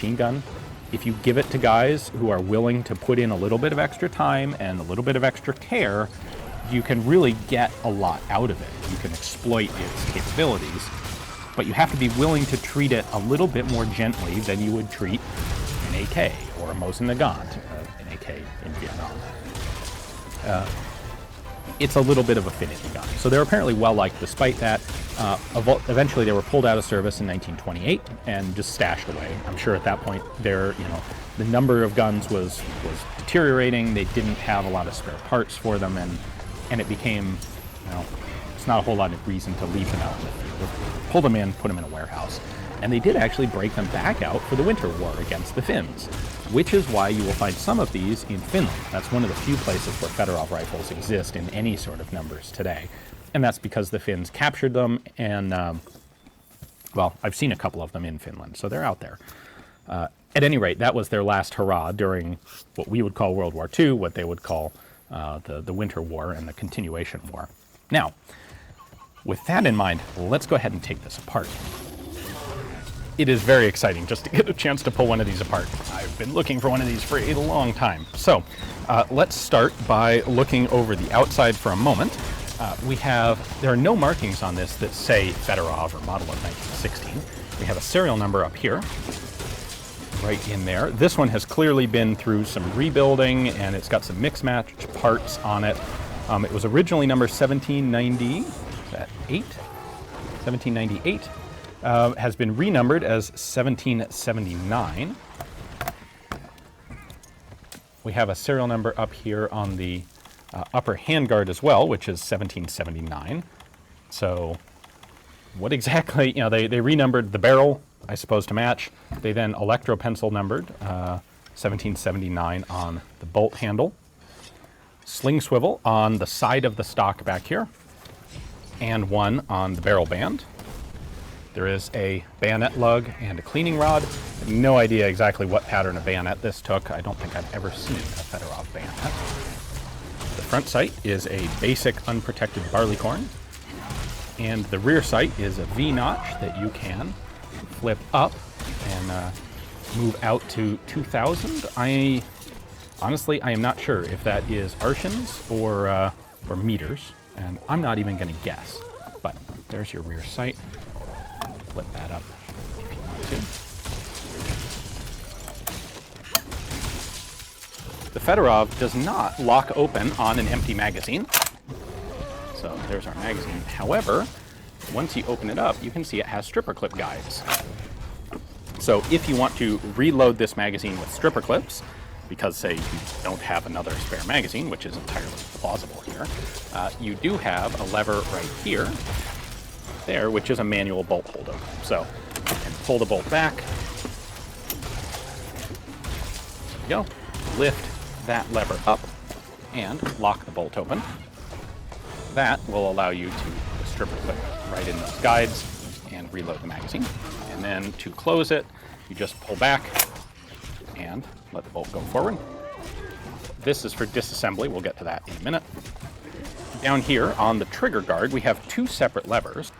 machine gun, if you give it to guys who are willing to put in a little bit of extra time and a little bit of extra care, you can really get a lot out of it. You can exploit its capabilities, but you have to be willing to treat it a little bit more gently than you would treat an AK or a Mosin Nagant, an AK in Vietnam. It's a little bit of a finicky gun. So they're apparently well liked despite that. Eventually they were pulled out of service in 1928 and just stashed away. I'm sure at that point the number of guns was deteriorating. They didn't have a lot of spare parts for them, and it became, it's not a whole lot of reason to leave them out in the field. Pull them in, put them in a warehouse. And they did actually break them back out for the Winter War against the Finns, which is why you will find some of these in Finland. That's one of the few places where Fedorov rifles exist in any sort of numbers today. And that's because the Finns captured them, and, I've seen a couple of them in Finland, so they're out there. At any rate, that was their last hurrah during what we would call World War II, what they would call the Winter War and the Continuation War. Now, with that in mind, let's go ahead and take this apart. It is very exciting just to get a chance to pull one of these apart. I've been looking for one of these for a long time. So let's start by looking over the outside for a moment. There are no markings on this that say Fedorov or model of 1916. We have a serial number up here, right in there. This one has clearly been through some rebuilding, and it's got some mix-match parts on it. It was originally number 1798. Has been renumbered as 1779. We have a serial number up here on the upper handguard as well, which is 1779. So what exactly, they renumbered the barrel, I suppose, to match. They then electro-pencil numbered 1779 on the bolt handle. Sling swivel on the side of the stock back here, and one on the barrel band. There is a bayonet lug and a cleaning rod. No idea exactly what pattern of bayonet this took. I don't think I've ever seen a Fedorov bayonet. The front sight is a basic unprotected barleycorn, and the rear sight is a V-notch that you can flip up and move out to 2,000. Honestly, I am not sure if that is arshins or meters, and I'm not even going to guess. But there's your rear sight. Flip that up if you want to. The Fedorov does not lock open on an empty magazine. So there's our magazine. However, once you open it up, you can see it has stripper clip guides. So if you want to reload this magazine with stripper clips, because say you don't have another spare magazine, which is entirely plausible here, you do have a lever right here, there, which is a manual bolt holder. So you can pull the bolt back, there you go, lift that lever up and lock the bolt open. That will allow you to stripper clip right in those guides and reload the magazine. And then to close it, you just pull back and let the bolt go forward. This is for disassembly. We'll get to that in a minute. Down here on the trigger guard, we have two separate levers.